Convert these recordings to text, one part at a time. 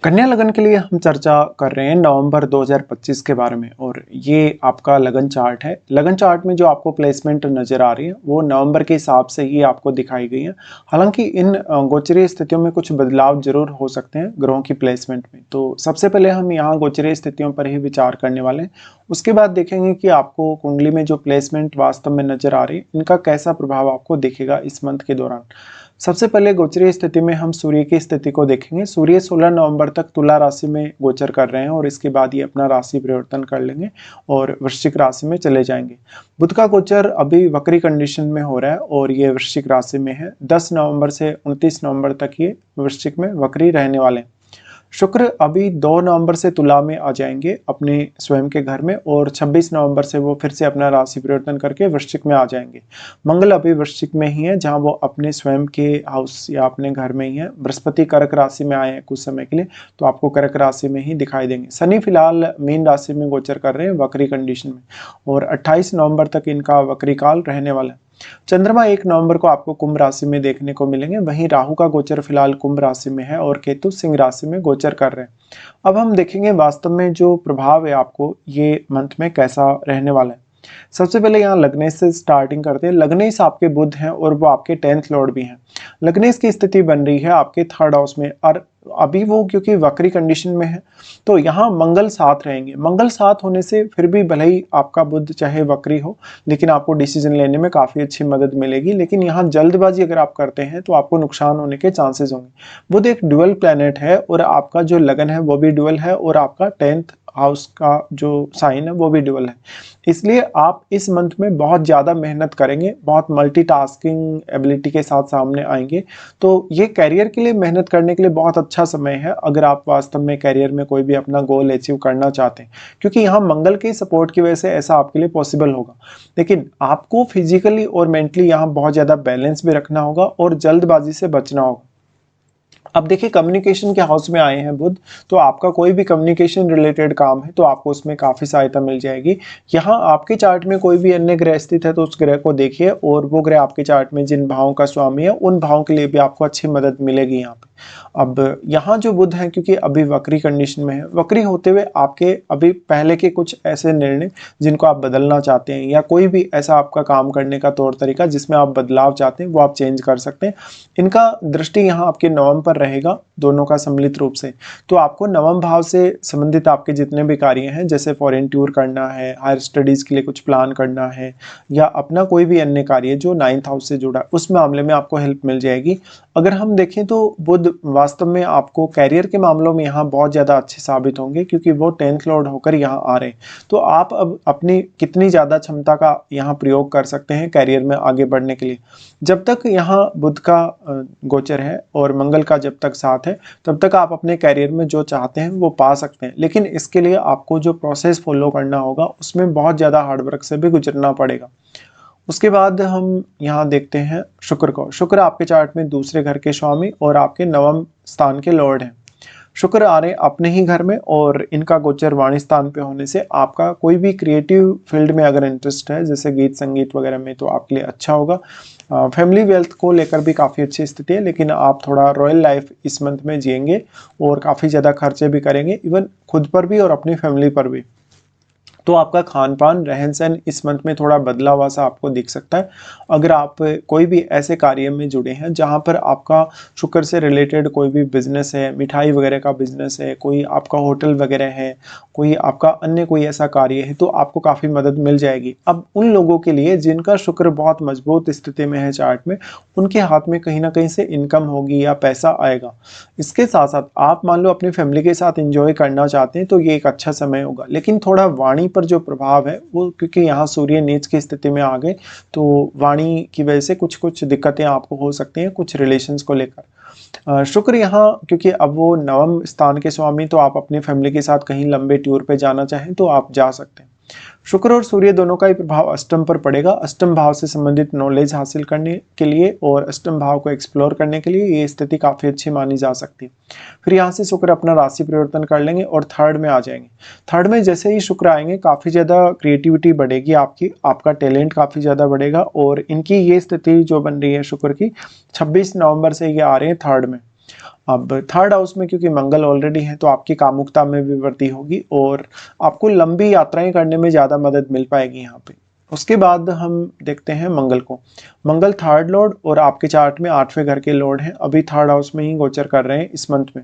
कन्या लगन के लिए हम चर्चा कर रहे हैं नवंबर 2025 के बारे में और ये आपका लगन चार्ट है। लगन चार्ट में जो आपको प्लेसमेंट नज़र आ रही है वो नवंबर के हिसाब से ही आपको दिखाई गई है। हालांकि इन गोचरीय स्थितियों में कुछ बदलाव जरूर हो सकते हैं ग्रहों की प्लेसमेंट में। तो सबसे पहले हम यहाँ गोचरीय स्थितियों पर ही विचार करने वाले हैं। उसके बाद देखेंगे कि आपको कुंडली में जो प्लेसमेंट वास्तव में नजर आ रही है इनका कैसा प्रभाव आपको दिखेगा इस मंथ के दौरान। सबसे पहले गोचरीय स्थिति में हम सूर्य की स्थिति को देखेंगे। सूर्य 16 नवंबर तक तुला राशि में गोचर कर रहे हैं और इसके बाद ये अपना राशि परिवर्तन कर लेंगे और वृश्चिक राशि में चले जाएंगे। बुध का गोचर अभी वक्री कंडीशन में हो रहा है और ये वृश्चिक राशि में है। 10 नवंबर से 29 नवंबर तक ये वृश्चिक में वक्री रहने वाले हैं। शुक्र अभी 2 नवंबर से तुला में आ जाएंगे अपने स्वयं के घर में और 26 नवंबर से वो फिर से अपना राशि परिवर्तन करके वृश्चिक में आ जाएंगे। मंगल अभी वृश्चिक में ही है जहां वो अपने स्वयं के हाउस या अपने घर में ही है। बृहस्पति कर्क राशि में आए हैं कुछ समय के लिए, तो आपको कर्क राशि में ही दिखाई देंगे। शनि फिलहाल मीन राशि में गोचर कर रहे हैं वक्री कंडीशन में और 28 नवंबर तक इनका वक्री काल रहने वाला है। चंद्रमा 1 नवंबर को आपको कुंभ राशि में देखने को मिलेंगे। वहीं राहु का गोचर फिलहाल कुंभ राशि में है और केतु सिंह राशि में गोचर कर रहे हैं। अब हम देखेंगे वास्तव में जो प्रभाव है आपको ये मंथ में कैसा रहने वाला है। सबसे पहले यहाँ लग्नेश से स्टार्टिंग करते हैं। लग्नेश आपके बुध हैं और वो आपके 10th लॉर्ड भी हैं। लग्नेश की स्थिति बन रही है आपके 3rd हाउस में और अभी वो क्योंकि वक्री कंडीशन में है तो यहाँ मंगल साथ रहेंगे। मंगल साथ होने से फिर भी भले ही आपका बुध चाहे वक्री हो लेकिन आपको डिसीजन लेने में काफ़ी अच्छी मदद मिलेगी। लेकिन यहाँ जल्दबाजी अगर आप करते हैं तो आपको नुकसान होने के चांसेस होंगे। बुध एक ड्यूअल प्लैनेट है और आपका जो लगन है वो भी ड्यूअल है और आपका 10th हाउस का जो साइन है वो भी ड्यूअल है। इसलिए आप इस मंथ में बहुत ज़्यादा मेहनत करेंगे, बहुत मल्टीटास्किंग एबिलिटी के साथ सामने आएंगे। तो ये कैरियर के लिए मेहनत करने के लिए बहुत अच्छा समय है अगर आप वास्तव में कैरियर में कोई भी अपना गोल अचीव करना चाहते हैं, क्योंकि यहाँ मंगल के सपोर्ट की वजह से ऐसा आपके लिए पॉसिबल होगा। लेकिन आपको फिजिकली और मेंटली यहाँ बहुत ज़्यादा बैलेंस भी रखना होगा और जल्दबाजी से बचना होगा। अब देखिए कम्युनिकेशन के हाउस में आए हैं बुध, तो आपका कोई भी कम्युनिकेशन रिलेटेड काम है तो आपको उसमें काफ़ी सहायता मिल जाएगी। यहाँ आपके चार्ट में कोई भी अन्य ग्रह स्थित है तो उस ग्रह को देखिए और वो ग्रह आपके चार्ट में जिन भावों का स्वामी है उन भावों के लिए भी आपको अच्छी मदद मिलेगी यहाँ पे। अब यहाँ जो बुध है क्योंकि अभी वक्री कंडीशन में है, वक्री होते हुए आपके अभी पहले के कुछ ऐसे निर्णय जिनको आप बदलना चाहते हैं या कोई भी ऐसा आपका काम करने का तौर तरीका जिसमें आप बदलाव चाहते हैं वो आप चेंज कर सकते हैं। इनका दृष्टि यहाँ आपके नवम पर रहेगा दोनों का सम्मिलित रूप से। तो आपको नवम भाव से संबंधित आपके जितने भी कार्य हैं जैसे फॉरेन टूर करना है, हायर स्टडीज के लिए कुछ प्लान करना है या अपना कोई भी अन्य कार्य जो 9th हाउस से जुड़ा उस मामले में आपको हेल्प मिल जाएगी। अगर हम देखें तो बुध वास्तव में आपको कैरियर के मामलों में यहाँ बहुत ज़्यादा अच्छे साबित होंगे क्योंकि वो 10th लॉर्ड होकर यहाँ आ रहे हैं। तो आप अब अपनी कितनी ज़्यादा क्षमता का यहाँ प्रयोग कर सकते हैं कैरियर में आगे बढ़ने के लिए। जब तक यहाँ बुध का गोचर है और मंगल का जब तक साथ है तब तक आप अपने कैरियर में जो चाहते हैं वो पा सकते हैं। लेकिन इसके लिए आपको जो प्रोसेस फॉलो करना होगा उसमें बहुत ज़्यादा हार्डवर्क से भी गुजरना पड़ेगा। उसके बाद हम यहाँ देखते हैं शुक्र को। शुक्र आपके चार्ट में दूसरे घर के स्वामी और आपके नवम स्थान के लॉर्ड हैं। शुक्र आ रहे अपने ही घर में और इनका गोचर वाणी स्थान पे होने से आपका कोई भी क्रिएटिव फील्ड में अगर इंटरेस्ट है जैसे गीत संगीत वगैरह में तो आपके लिए अच्छा होगा। फैमिली वेल्थ को लेकर भी काफ़ी अच्छी स्थिति है लेकिन आप थोड़ा रॉयल लाइफ इस मंथ में जिएंगे और काफ़ी ज़्यादा खर्चे भी करेंगे इवन खुद पर भी और अपनी फैमिली पर भी। तो आपका खान पान रहन सहन इस मंथ में थोड़ा बदला हुआ सा आपको दिख सकता है। अगर आप कोई भी ऐसे कार्य में जुड़े हैं जहां पर आपका शुक्र से रिलेटेड कोई भी बिजनेस है, मिठाई वगैरह का बिजनेस है, कोई आपका होटल वगैरह है, कोई आपका अन्य कोई ऐसा कार्य है तो आपको काफ़ी मदद मिल जाएगी। अब उन लोगों के लिए जिनका शुक्र बहुत मजबूत स्थिति में है चार्ट में, उनके हाथ में कहीं ना कहीं से इनकम होगी या पैसा आएगा। इसके साथ साथ आप मान लो अपनी फैमिली के साथ एंजॉय करना चाहते हैं तो ये एक अच्छा समय होगा। लेकिन थोड़ा वाणी पर जो प्रभाव है वो क्योंकि यहाँ सूर्य नीच की स्थिति में आ गए तो वाणी की वजह से कुछ कुछ दिक्कतें आपको हो सकती हैं कुछ रिलेशंस को लेकर। शुक्र यहाँ क्योंकि अब वो नवम स्थान के स्वामी तो आप अपनी फैमिली के साथ कहीं लंबे टूर पे जाना चाहें तो आप जा सकते हैं। शुक्र और सूर्य दोनों का ही प्रभाव अष्टम पर पड़ेगा। अष्टम भाव से संबंधित नॉलेज हासिल करने के लिए और अष्टम भाव को एक्सप्लोर करने के लिए ये स्थिति काफ़ी अच्छी मानी जा सकती है। फिर यहाँ से शुक्र अपना राशि परिवर्तन कर लेंगे और 3rd में आ जाएंगे। 3rd में जैसे ही शुक्र आएंगे काफ़ी ज़्यादा क्रिएटिविटी बढ़ेगी आपकी, आपका टैलेंट काफ़ी ज़्यादा बढ़ेगा और इनकी ये स्थिति जो बन रही है शुक्र की 26 नवंबर से ये आ रहे हैं 3rd में। अब थर्ड हाउस में क्योंकि मंगल ऑलरेडी है तो आपकी कामुकता में भी वृद्धि होगी और आपको लंबी यात्राएं करने में ज़्यादा मदद मिल पाएगी यहाँ पे। उसके बाद हम देखते हैं मंगल को। मंगल थर्ड लॉर्ड और आपके चार्ट में 8वें घर के लॉर्ड हैं, अभी थर्ड हाउस में ही गोचर कर रहे हैं इस मंथ में।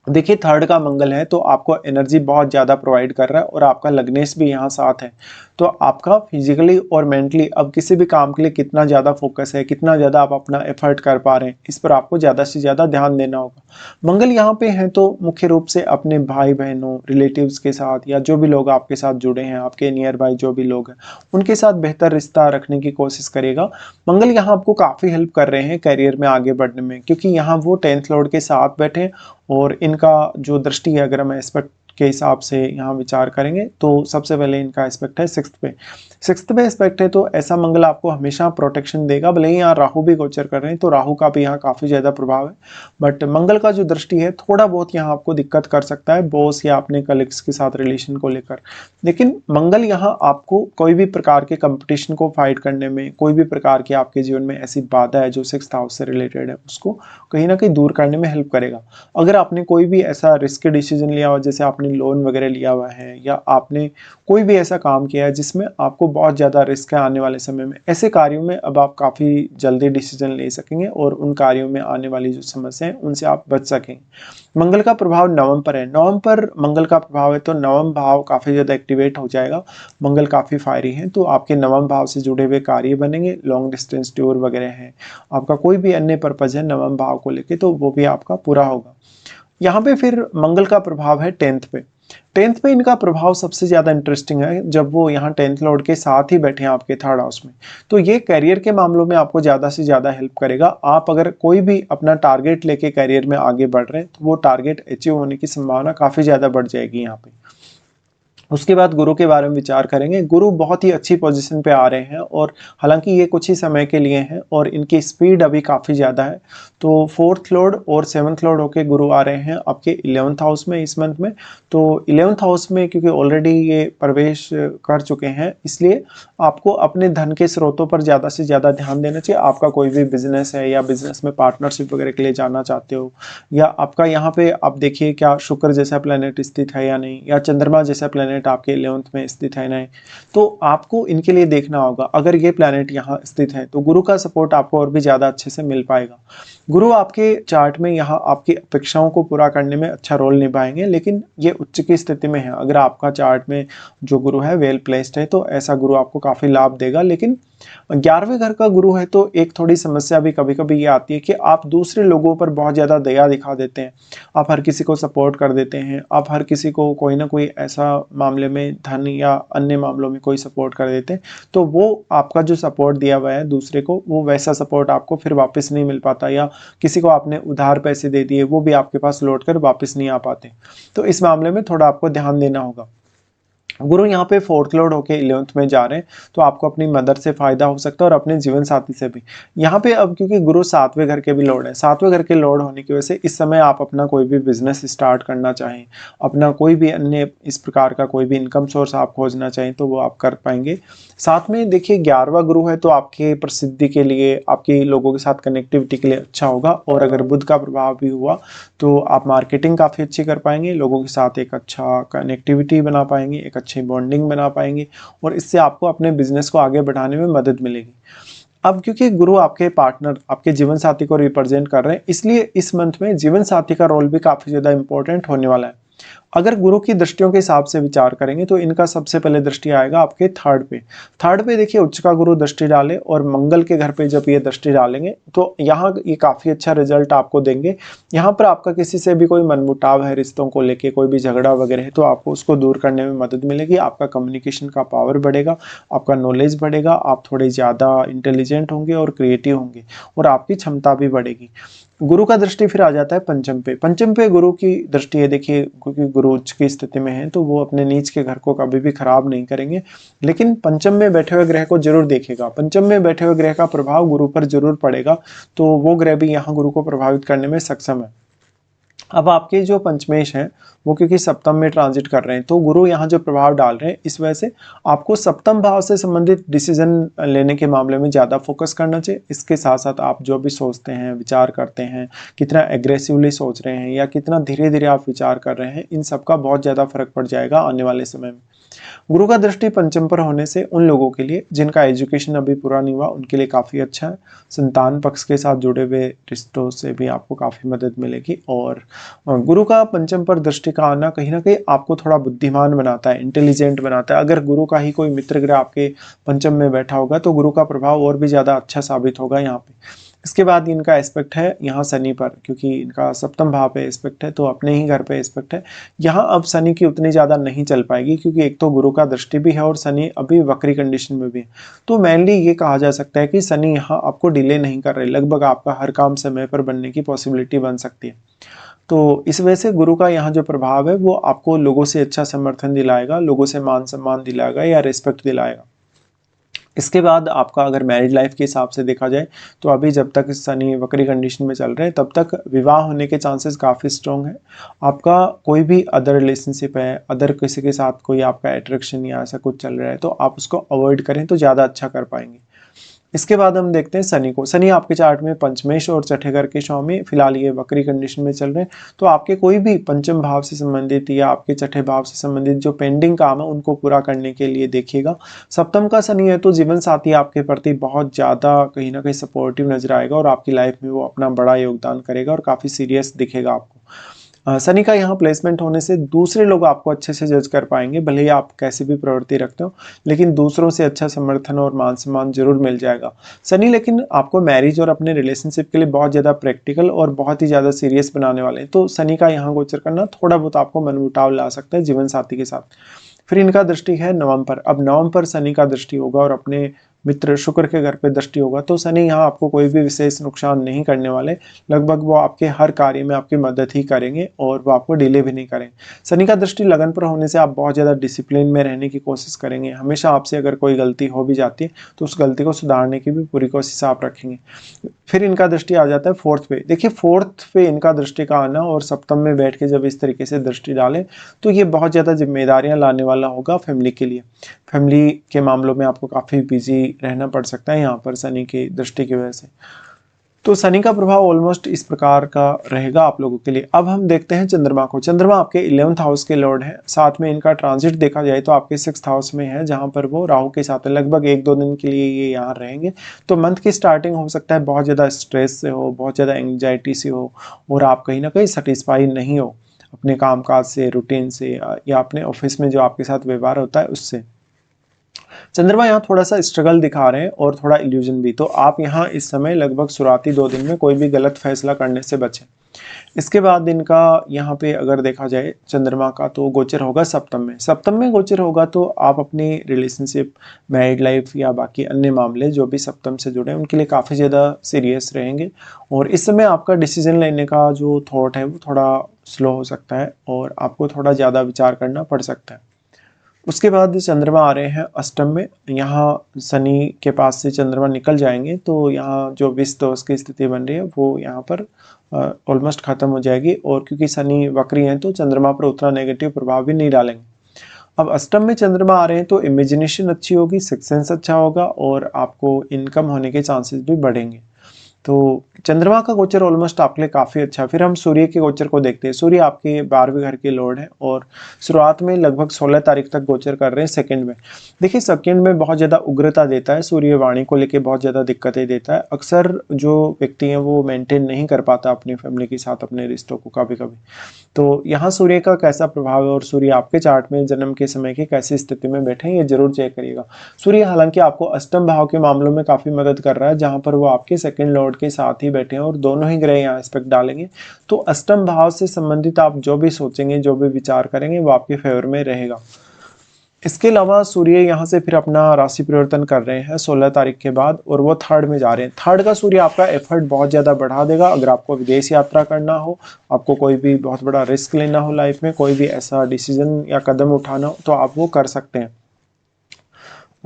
देखिए थर्ड का मंगल है तो आपको एनर्जी बहुत ज़्यादा प्रोवाइड कर रहा है और आपका लग्नेश भी यहाँ साथ है, तो आपका फिजिकली और मेंटली अब किसी भी काम के लिए कितना ज़्यादा फोकस है, कितना ज़्यादा आप अपना एफर्ट कर पा रहे हैं, इस पर आपको ज़्यादा से ज़्यादा ध्यान देना होगा। मंगल यहाँ पे हैं तो मुख्य रूप से अपने भाई बहनों, रिलेटिव्स के साथ या जो भी लोग आपके साथ जुड़े हैं, आपके नियर बाई जो भी लोग हैं, उनके साथ बेहतर रिश्ता रखने की कोशिश करेगा। मंगल यहाँ आपको काफ़ी हेल्प कर रहे हैं करियर में आगे बढ़ने में, क्योंकि यहाँ वो 10th लॉर्ड के साथ बैठे हैं और इनका जो दृष्टि है, अगर हम एस्पेक्ट के हिसाब से यहाँ विचार करेंगे तो सबसे पहले इनका एस्पेक्ट है 6th पे। 6th पे एस्पेक्ट है तो ऐसा मंगल आपको हमेशा प्रोटेक्शन देगा। भले ही यहाँ राहु भी गोचर कर रहे हैं तो राहु का भी यहाँ काफ़ी ज़्यादा प्रभाव है, बट मंगल का जो दृष्टि है थोड़ा बहुत यहाँ आपको दिक्कत कर सकता है बॉस या अपने कलीग्स के साथ रिलेशन को लेकर। लेकिन मंगल यहाँ आपको कोई भी प्रकार के कंपटीशन को फाइट करने में, कोई भी प्रकार की आपके जीवन में ऐसी बाधा है जो 6th हाउस से रिलेटेड है, उसको कहीं ना कहीं दूर करने में हेल्प करेगा। अगर आपने कोई भी ऐसा रिस्की डिसीजन लिया हुआ, जैसे आपने लोन वगैरह लिया हुआ है या आपने कोई भी ऐसा काम किया है जिसमें आपको बहुत ज़्यादा रिस्क है आने वाले समय में, ऐसे कार्यों में अब आप काफ़ी जल्दी डिसीजन ले सकेंगे और उन कार्यों में आने वाली जो समस्या है उनसे आप बच सकेंगे। मंगल का प्रभाव नवम पर है, नवम पर मंगल का प्रभाव है तो नवम भाव काफ़ी ज़्यादा एक्टिवेट हो जाएगा। मंगल काफ़ी फायरी है तो आपके नवम भाव से जुड़े हुए कार्य बनेंगे, लॉन्ग डिस्टेंस टूर वगैरह है, आपका कोई भी अन्य पर्पज़ है नवम भाव को लेके तो वो भी आपका पूरा होगा। यहाँ पे फिर मंगल का प्रभाव है 10th पे। 10th पे इनका प्रभाव सबसे ज़्यादा इंटरेस्टिंग है जब वो यहाँ 10th लॉर्ड के साथ ही बैठे हैं आपके थर्ड हाउस में, तो ये करियर के मामलों में आपको ज़्यादा से ज़्यादा हेल्प करेगा। आप अगर कोई भी अपना टारगेट लेके करियर में आगे बढ़ रहे हैं तो वो टारगेट अचीव होने की संभावना काफ़ी ज़्यादा बढ़ जाएगी यहाँ पे। उसके बाद गुरु के बारे में विचार करेंगे। गुरु बहुत ही अच्छी पोजीशन पे आ रहे हैं और हालांकि ये कुछ ही समय के लिए हैं और इनकी स्पीड अभी काफ़ी ज़्यादा है, तो 4th लॉर्ड और 7th लॉर्ड होके गुरु आ रहे हैं आपके 11th हाउस में इस मंथ में। तो 11th हाउस में क्योंकि ऑलरेडी ये प्रवेश कर चुके हैं, इसलिए आपको अपने धन के स्रोतों पर ज़्यादा से ज़्यादा ध्यान देना चाहिए। आपका कोई भी बिजनेस है या बिजनेस में पार्टनरशिप वगैरह के लिए जाना चाहते हो, या आपका यहाँ पे आप देखिए क्या शुक्र जैसा प्लेनेट स्थित है या नहीं, या चंद्रमा जैसा प्लेनेट आपके 11th में स्थित है नहीं, तो आपको इनके लिए देखना होगा। अगर ये प्लेनेट यहाँ स्थित है तो गुरु का सपोर्ट आपको और भी ज़्यादा अच्छे से मिल पाएगा। गुरु आपके चार्ट में यहाँ आपकी अपेक्षाओं को पूरा करने में अच्छा रोल निभाएंगे, लेकिन ये उच्च की स्थिति में है। अगर आपका चार्ट में जो गुरु है वेल प्लेस्ड है तो ऐसा गुरु आपको काफ़ी लाभ देगा। लेकिन 11वें घर का गुरु है तो एक थोड़ी समस्या भी कभी कभी ये आती है कि आप दूसरे लोगों पर बहुत ज़्यादा दया दिखा देते हैं, आप हर किसी को सपोर्ट कर देते हैं, आप हर किसी को कोई ना कोई ऐसा मामले में धन या अन्य मामलों में कोई सपोर्ट कर देते हैं, तो वो आपका जो सपोर्ट दिया हुआ है दूसरे को, वो वैसा सपोर्ट आपको फिर वापस नहीं मिल पाता, या किसी को आपने उधार पैसे दे दिए वो भी आपके पास लौट कर वापस नहीं आ पाते। तो इस मामले में थोड़ा आपको ध्यान देना होगा। गुरु यहाँ पे 4th लॉर्ड होके 11th में जा रहे हैं तो आपको अपनी मदर से फायदा हो सकता है और अपने जीवन साथी से भी। यहाँ पे अब क्योंकि गुरु 7वें घर के भी लॉर्ड है, 7वें घर के लॉर्ड होने की वजह से इस समय आप अपना कोई भी बिजनेस स्टार्ट करना चाहें, अपना कोई भी अन्य इस प्रकार का कोई भी इनकम सोर्स आप खोजना चाहें तो वो आप कर पाएंगे। साथ में देखिए 11वां गुरु है तो आपके प्रसिद्धि के लिए, आपके लोगों के साथ कनेक्टिविटी के लिए अच्छा होगा। और अगर बुध का प्रभाव भी हुआ तो आप मार्केटिंग काफ़ी अच्छी कर पाएंगे, लोगों के साथ एक अच्छा कनेक्टिविटी बना पाएंगे, एक अच्छी बॉन्डिंग बना पाएंगे और इससे आपको अपने बिजनेस को आगे बढ़ाने में मदद मिलेगी। अब क्योंकि गुरु आपके पार्टनर, आपके जीवन साथी को रिप्रेजेंट कर रहे हैं, इसलिए इस मंथ में जीवन साथी का रोल भी काफ़ी ज़्यादा इंपॉर्टेंट होने वाला है। अगर गुरु की दृष्टियों के हिसाब से विचार करेंगे तो इनका सबसे पहले दृष्टि आएगा आपके थर्ड पे देखिए उच्च का गुरु दृष्टि डाले और मंगल के घर पे जब ये दृष्टि डालेंगे तो यहाँ ये काफ़ी अच्छा रिजल्ट आपको देंगे। यहाँ पर आपका किसी से भी कोई मनमुटाव है रिश्तों को लेके, कोई भी झगड़ा वगैरह है तो आपको उसको दूर करने में मदद मिलेगी, आपका कम्युनिकेशन का पावर बढ़ेगा, आपका नॉलेज बढ़ेगा, आप थोड़े ज़्यादा इंटेलिजेंट होंगे और क्रिएटिव होंगे और आपकी क्षमता भी बढ़ेगी। गुरु का दृष्टि फिर आ जाता है पंचम पे गुरु की दृष्टि है। देखिए क्योंकि गुरु उच्च की स्थिति में है तो वो अपने नीच के घर को कभी भी खराब नहीं करेंगे, लेकिन पंचम में बैठे हुए ग्रह को जरूर देखेगा। पंचम में बैठे हुए ग्रह का प्रभाव गुरु पर जरूर पड़ेगा, तो वो ग्रह भी यहाँ गुरु को प्रभावित करने में सक्षम है। अब आपके जो पंचमेश हैं वो क्योंकि सप्तम में ट्रांजिट कर रहे हैं, तो गुरु यहाँ जो प्रभाव डाल रहे हैं इस वजह से आपको सप्तम भाव से संबंधित डिसीजन लेने के मामले में ज़्यादा फोकस करना चाहिए। इसके साथ साथ आप जो भी सोचते हैं, विचार करते हैं, कितना एग्रेसिवली सोच रहे हैं या कितना धीरे धीरे आप विचार कर रहे हैं, इन सब का बहुत ज़्यादा फर्क पड़ जाएगा आने वाले समय में। गुरु का दृष्टि पंचम पर होने से उन लोगों के लिए जिनका एजुकेशन अभी पूरा नहीं हुआ उनके लिए काफ़ी अच्छा है। संतान पक्ष के साथ जुड़े हुए रिश्तों से भी आपको काफ़ी मदद मिलेगी। और गुरु का पंचम पर दृष्टि का आना कहीं ना कहीं आपको थोड़ा बुद्धिमान बनाता है, इंटेलिजेंट बनाता है। अगर गुरु का ही कोई मित्र ग्रह आपके पंचम में बैठा होगा तो गुरु का प्रभाव और भी ज़्यादा अच्छा साबित होगा यहाँ पे। इसके बाद इनका एस्पेक्ट है यहाँ शनि पर, क्योंकि इनका सप्तम भाव पे एस्पेक्ट है तो अपने ही घर पे एस्पेक्ट है। यहाँ अब शनि की उतनी ज़्यादा नहीं चल पाएगी, क्योंकि एक तो गुरु का दृष्टि भी है और शनि अभी वक्री कंडीशन में भी है। तो मेनली ये कहा जा सकता है कि शनि यहाँ आपको डिले नहीं कर रहे, लगभग आपका हर काम समय पर बनने की पॉसिबिलिटी बन सकती है। तो इस वजह से गुरु का यहाँ जो प्रभाव है वो आपको लोगों से अच्छा समर्थन दिलाएगा, लोगों से मान सम्मान दिलाएगा या रिस्पेक्ट दिलाएगा। इसके बाद आपका अगर मैरिड लाइफ के हिसाब से देखा जाए तो अभी जब तक शनि वक्री कंडीशन में चल रहे हैं तब तक विवाह होने के चांसेस काफ़ी स्ट्रॉन्ग है। आपका कोई भी अदर रिलेशनशिप है, अदर किसी के साथ कोई आपका अट्रैक्शन या ऐसा कुछ चल रहा है तो आप उसको अवॉइड करें तो ज़्यादा अच्छा कर पाएंगे। इसके बाद हम देखते हैं शनि को। शनि आपके चार्ट में पंचमेश और छठे घर के स्वामी, फिलहाल ये वक्री कंडीशन में चल रहे हैं, तो आपके कोई भी पंचम भाव से संबंधित या आपके छठे भाव से संबंधित जो पेंडिंग काम है उनको पूरा करने के लिए देखिएगा। सप्तम का शनि है तो जीवन साथी आपके प्रति बहुत ज़्यादा कहीं ना कहीं सपोर्टिव नजर आएगा और आपकी लाइफ में वो अपना बड़ा योगदान करेगा और काफ़ी सीरियस दिखेगा आपको। शनि का यहाँ प्लेसमेंट होने से दूसरे लोग आपको अच्छे से जज कर पाएंगे, भले ही आप कैसी भी प्रवृत्ति रखते हो, लेकिन दूसरों से अच्छा समर्थन और मान सम्मान जरूर मिल जाएगा। शनि लेकिन आपको मैरिज और अपने रिलेशनशिप के लिए बहुत ज़्यादा प्रैक्टिकल और बहुत ही ज़्यादा सीरियस बनाने वाले हैं, तो शनि का यहाँ गोचर करना थोड़ा बहुत आपको मनमुटाव ला सकता है जीवन साथी के साथ। फिर इनका दृष्टि है नवम पर। अब नवम पर शनि का दृष्टि होगा और अपने मित्र शुक्र के घर पे दृष्टि होगा, तो शनि यहाँ आपको कोई भी विशेष नुकसान नहीं करने वाले। लगभग वो आपके हर कार्य में आपकी मदद ही करेंगे और वो आपको डिले भी नहीं करेंगे। शनि का दृष्टि लगन पर होने से आप बहुत ज़्यादा डिसिप्लिन में रहने की कोशिश करेंगे। हमेशा आपसे अगर कोई गलती हो भी जाती है तो उस गलती को सुधारने की भी पूरी कोशिश आप रखेंगे। फिर इनका दृष्टि आ जाता है फोर्थ पे। देखिए फोर्थ पे इनका दृष्टि का आना और सप्तम में बैठ के जब इस तरीके से दृष्टि डालें तो ये बहुत ज़्यादा जिम्मेदारियां लाने वाला होगा फैमिली के लिए। फैमिली के मामलों में आपको काफ़ी बिजी रहना पड़ सकता है यहाँ पर शनि की दृष्टि की वजह से। तो शनि का प्रभाव ऑलमोस्ट इस प्रकार का रहेगा आप लोगों के लिए। अब हम देखते हैं चंद्रमा को। चंद्रमा आपके 11th हाउस के लॉर्ड है, साथ में इनका ट्रांजिट देखा जाए तो आपके 6th हाउस में है, जहां पर वो राहु के साथ है। लगभग 1-2 दिन के लिए ये यहाँ रहेंगे। तो मंथ की स्टार्टिंग हो सकता है बहुत ज़्यादा स्ट्रेस से हो, बहुत ज़्यादा एंग्जाइटी से हो और आप कहीं ना कहीं सेटिस्फाई नहीं हो अपने कामकाज से, रूटीन से या अपने ऑफिस में जो आपके साथ व्यवहार होता है उससे। चंद्रमा यहाँ थोड़ा सा स्ट्रगल दिखा रहे हैं और थोड़ा इल्यूजन भी, तो आप यहाँ इस समय लगभग शुरुआती 2 दिन में कोई भी गलत फैसला करने से बचें। इसके बाद इनका यहाँ पे अगर देखा जाए चंद्रमा का तो गोचर होगा सप्तम में। सप्तम में गोचर होगा तो आप अपनी रिलेशनशिप, मैरिड लाइफ या बाकी अन्य मामले जो भी सप्तम से जुड़े हैं उनके लिए काफ़ी ज़्यादा सीरियस रहेंगे और इस समय आपका डिसीजन लेने का जो थॉट है वो थोड़ा स्लो हो सकता है और आपको थोड़ा ज़्यादा विचार करना पड़ सकता है। उसके बाद चंद्रमा आ रहे हैं अष्टम में। यहाँ शनि के पास से चंद्रमा निकल जाएंगे तो यहाँ जो विष दोष की स्थिति बन रही है वो यहाँ पर ऑलमोस्ट खत्म हो जाएगी और क्योंकि शनि वक्री हैं तो चंद्रमा पर उतना नेगेटिव प्रभाव भी नहीं डालेंगे। अब अष्टम में चंद्रमा आ रहे हैं तो इमेजिनेशन अच्छी होगी, सिक्स सेंस अच्छा होगा और आपको इनकम होने के चांसेस भी बढ़ेंगे। तो चंद्रमा का गोचर ऑलमोस्ट आपके लिए काफ़ी अच्छा। फिर हम सूर्य के गोचर को देखते हैं। सूर्य आपके 12वें घर के लॉर्ड हैं और शुरुआत में लगभग 16 तारीख तक गोचर कर रहे हैं सेकंड में। देखिए सेकंड में बहुत ज़्यादा उग्रता देता है, सूर्य वाणी को लेके बहुत ज़्यादा दिक्कतें देता है। अक्सर जो व्यक्ति हैं वो मेंटेन नहीं कर पाता अपनी फैमिली के साथ अपने रिश्तों को कभी कभी। तो यहाँ सूर्य का कैसा प्रभाव है और सूर्य आपके चार्ट में जन्म के समय की कैसी स्थिति में बैठे हैं ये जरूर चेक करिएगा। सूर्य हालांकि आपको अष्टम भाव के मामलों में काफ़ी मदद कर रहा है, जहाँ पर वो आपके सेकंड लॉर्ड के साथ ही बैठे हैं और दोनों ही ग्रह यहाँ एस्पेक्ट डालेंगे। तो अष्टम भाव से संबंधित आप जो भी सोचेंगे, जो भी विचार करेंगे वो आपके फेवर में रहेगा। इसके अलावा सूर्य यहाँ से फिर अपना राशि परिवर्तन कर रहे हैं 16 तारीख के बाद और वो थर्ड में जा रहे हैं। थर्ड का सूर्य आपका एफर्ट बहुत ज़्यादा बढ़ा देगा। अगर आपको विदेश यात्रा करना हो, आपको कोई भी बहुत बड़ा रिस्क लेना हो लाइफ में, कोई भी ऐसा डिसीजन या कदम उठाना हो तो आप वो कर सकते हैं।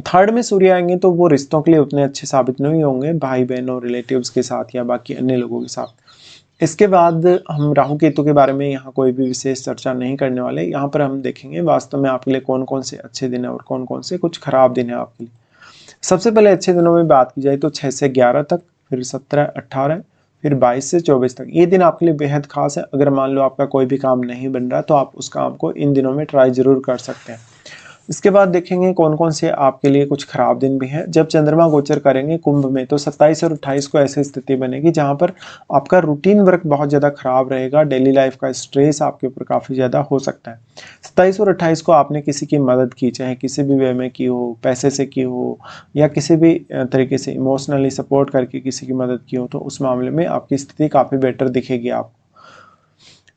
थर्ड में सूर्य आएंगे तो वो रिश्तों के लिए उतने अच्छे साबित नहीं होंगे भाई बहनों, रिलेटिव्स के साथ या बाकी अन्य लोगों के साथ। इसके बाद हम राहु केतु के बारे में यहाँ कोई भी विशेष चर्चा नहीं करने वाले। यहाँ पर हम देखेंगे वास्तव में आपके लिए कौन कौन से अच्छे दिन है और कौन कौन से कुछ खराब दिन है आपके लिए। सबसे पहले अच्छे दिनों में बात की जाए तो 6 से 11 तक, फिर 17, 18, फिर 22 से 24 तक। ये दिन आपके लिए बेहद खास है। अगर मान लो आपका कोई भी काम नहीं बन रहा तो आप उस काम को इन दिनों में ट्राई जरूर कर सकते हैं। इसके बाद देखेंगे कौन कौन से आपके लिए कुछ खराब दिन भी हैं। जब चंद्रमा गोचर करेंगे कुंभ में तो 27 और 28 को ऐसी स्थिति बनेगी जहां पर आपका रूटीन वर्क बहुत ज़्यादा खराब रहेगा, डेली लाइफ का स्ट्रेस आपके ऊपर काफ़ी ज़्यादा हो सकता है। 27 और 28 को आपने किसी की मदद की, चाहे किसी भी वे में की हो, पैसे से की हो या किसी भी तरीके से इमोशनली सपोर्ट करके किसी की मदद की हो, तो उस मामले में आपकी स्थिति काफ़ी बेटर दिखेगी आपको।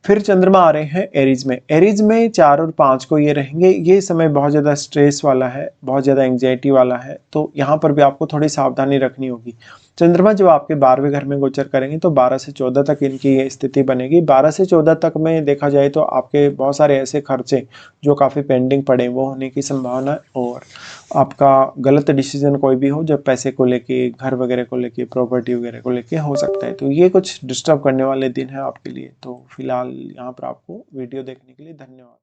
फिर चंद्रमा आ रहे हैं एरीज में। एरीज में 4 और 5 को ये रहेंगे। ये समय बहुत ज़्यादा स्ट्रेस वाला है, बहुत ज़्यादा एंग्जाइटी वाला है, तो यहाँ पर भी आपको थोड़ी सावधानी रखनी होगी। चंद्रमा जब आपके 12वें घर में गोचर करेंगे तो 12 से 14 तक इनकी ये स्थिति बनेगी। 12 से 14 तक में देखा जाए तो आपके बहुत सारे ऐसे खर्चे जो काफ़ी पेंडिंग पड़े वो होने की संभावना है, और आपका गलत डिसीजन कोई भी हो जब पैसे को लेके, घर वगैरह को लेके, प्रॉपर्टी वगैरह को लेके हो सकता है। तो ये कुछ डिस्टर्ब करने वाले दिन है आपके लिए। तो फिलहाल यहाँ पर आपको वीडियो देखने के लिए धन्यवाद।